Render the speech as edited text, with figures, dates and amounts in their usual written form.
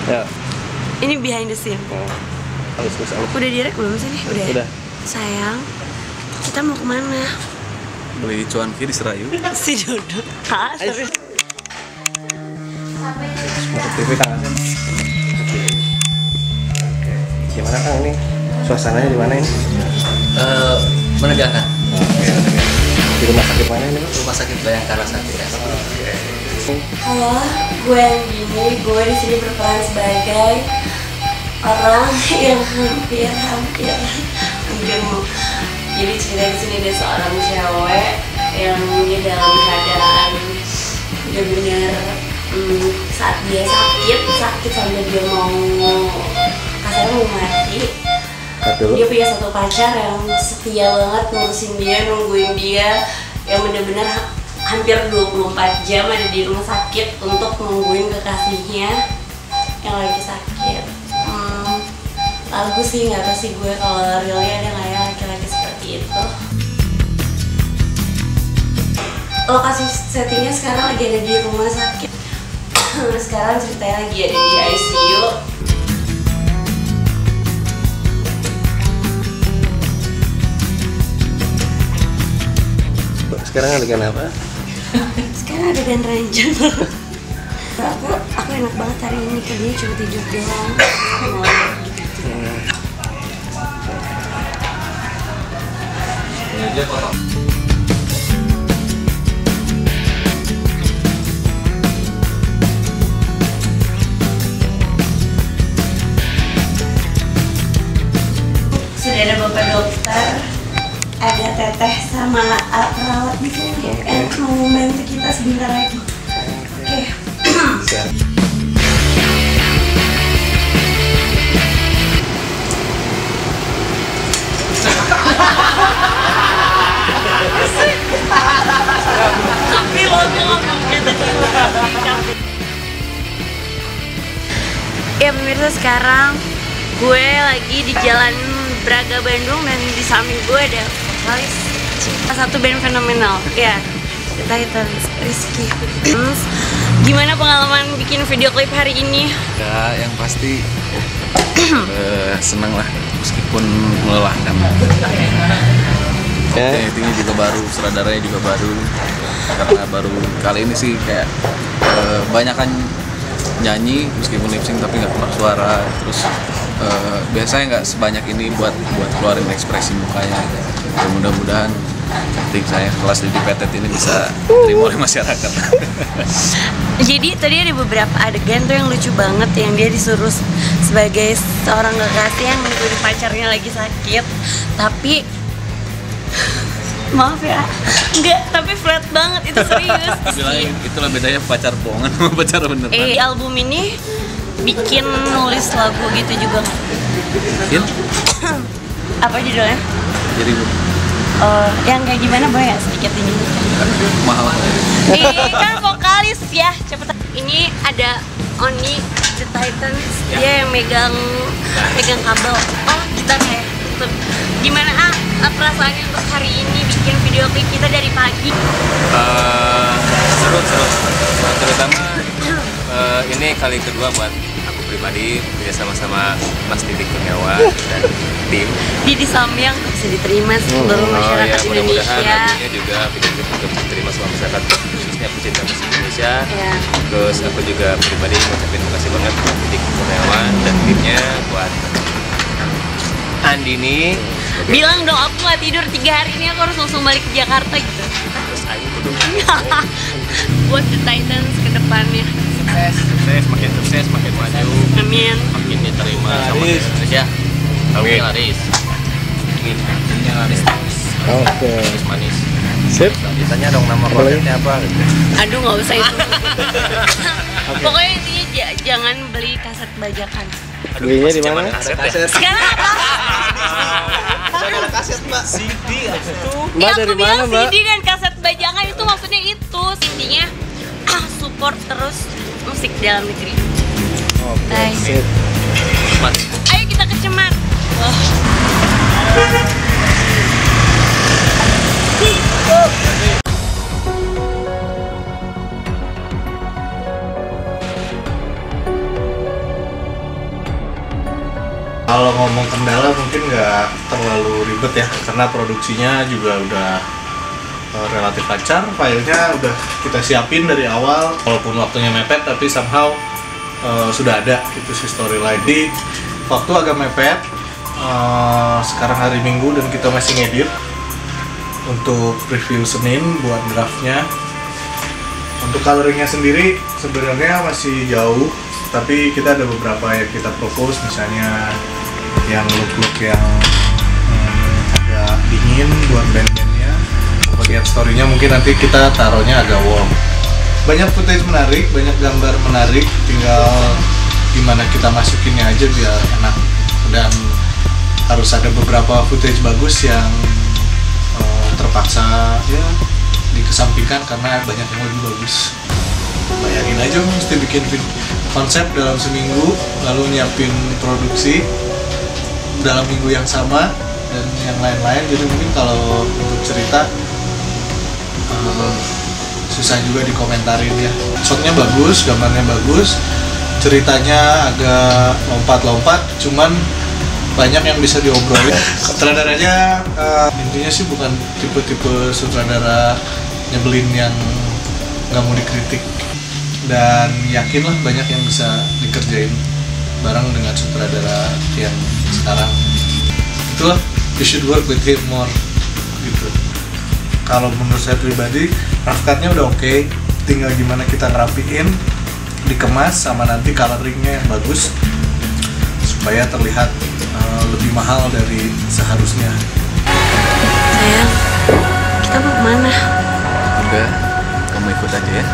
Ya. Ini behind the scene. Halus. Udah direk belum sih nih? Udah. Udah. Sayang, kita mau kemana? Beli cuanki di Serayu. Si Dodo. Hah? Serius? Masuk TV Kang Asep. Oke. Gimana Kang ini? Suasananya di mana ini? Menegangkan. Oke. Di rumah sakit mana ini? Rumah sakit Bayangkara Satria. Halo, gue yang gini, gue di sini berperan sebagai orang yang hampir mau. Jadi cerita di sini ada seorang cewek yang dia dalam keadaan benar-benar saat dia sakit sampai dia mau kasarnya mau mati. Dia punya satu pacar yang setia banget ngurusin dia, nungguin dia, yang benar-benar hampir 24 jam ada di rumah sakit untuk nungguin kekasihnya yang lagi sakit. Lagu sih nggak tahu sih gue kalau realnya ada nggak ya laki-laki seperti itu. Lokasi settingnya sekarang lagi ada di rumah sakit. Sekarang ceritanya lagi ada di ICU. Sekarang adegan apa? Sekarang ada dan ranjang. Aku enak banget hari ini, kerjanya cuma tidur doang. Sudah ada bapak dokter, ada teteh sama perawat di sini. Mau membantu kita sebentar lagi. Oke. Tapi lo ngomong gitu. Ya pemirsa, sekarang gue lagi di Jalan Braga Bandung dan di samping gue ada vokalis salah satu band fenomenal ya, The Titans, Rizky. Gimana pengalaman bikin video klip hari ini? Ya, yang pasti seneng lah meskipun melelahkan. Editingnya juga baru, sutradaranya juga baru. Karena baru kali ini sih kayak banyakan nyanyi meskipun lip sync tapi nggak keluar suara. Terus biasanya nggak sebanyak ini buat keluarin ekspresi mukanya. Dan mudah-mudahan acting saya kelas di Petet ini bisa diterima oleh masyarakat. Jadi tadi ada beberapa adegan tuh yang lucu banget, yang dia disuruh sebagai seorang kekasih yang nungguin pacarnya lagi sakit, tapi maaf ya, enggak, tapi flat banget, itu serius. Bilangin itulah bedanya pacar bohongan sama pacar beneran. Album ini bikin nulis lagu gitu juga nggak? Bikin? Apa judulnya? Jadi yang kayak gimana, boleh nggak sedikit ini? mahal. Kan vokalis ya, cepet. Ini ada Oni The Titans, dia yang megang kabel. Oh, gitar ya. Gimana perasaannya untuk hari ini bikin video klip kita dari pagi? Seru. Terutama ini kali kedua buat aku pribadi kerja sama Mas Titik Kurniawan dan tim. Di Samyang bisa diterima seluruh masyarakat Indonesia. Mudah-mudahan nantinya juga video klip itu diterima semua masyarakat, khususnya pecinta musik Indonesia. Terus aku juga pribadi ngucapin terima kasih banget buat Titik Kurniawan dan timnya, buat Andini. Bilang dong, aku nggak tidur 3 hari ini, aku harus langsung balik ke Jakarta gitu. Terus ayo kudu buat The Titans ke depannya. sukses, makin maju, Amin. makin diterima sama Indonesia. Amin. Laris. Ingin laris terus. Oke. Manis. Sip. Ditanya dong nama kontennya apa? Aduh, nggak usah itu. Pokoknya intinya jangan beli kaset bajakan. Belinya di mana? Kaset. Sekarang apa? Kaset Mbak. CD itu. Mbak dari mana, Mbak? CD dan kaset bajakan itu maksudnya itu. Intinya support terus musik dalam negeri. Oke. Sip. Ayo kita ke Cemar. kalau ngomong kendala mungkin nggak terlalu ribet ya, karena produksinya juga udah relatif lancar, filenya udah kita siapin dari awal, walaupun waktunya mepet tapi somehow sudah ada itu si storyline. Di waktu agak mepet, sekarang hari Minggu dan kita masih ngedit untuk review Senin buat draftnya. Untuk coloringnya sendiri sebenarnya masih jauh, tapi kita ada beberapa yang kita propose, misalnya yang look yang agak dingin buat band-bandnya. Bagian story-nya mungkin nanti kita taruhnya agak warm. Banyak footage menarik, banyak gambar menarik, tinggal gimana kita masukinnya aja biar enak. Dan harus ada beberapa footage bagus yang terpaksa ya dikesampingkan karena banyak yang lebih bagus. Bayangin aja mesti bikin konsep dalam seminggu, lalu nyiapin produksi dalam minggu yang sama dan yang lain-lain. Jadi mungkin kalau untuk cerita susah juga dikomentarin ya. Shotnya bagus, gambarnya bagus, ceritanya agak lompat-lompat, cuman banyak yang bisa diobrolin. Sutradaranya intinya sih bukan tipe-tipe sutradara nyebelin yang nggak mau dikritik, dan yakinlah banyak yang bisa dikerjain bareng dengan sutradara yang sekarang. Itulah, you should work with him more gitu. Kalau menurut saya pribadi, rough cut-nya udah oke, tinggal gimana kita ngerapiin, dikemas, sama nanti coloringnya yang bagus supaya terlihat lebih mahal dari seharusnya. Sayang, kita mau kemana? Udah, kamu ikut aja ya.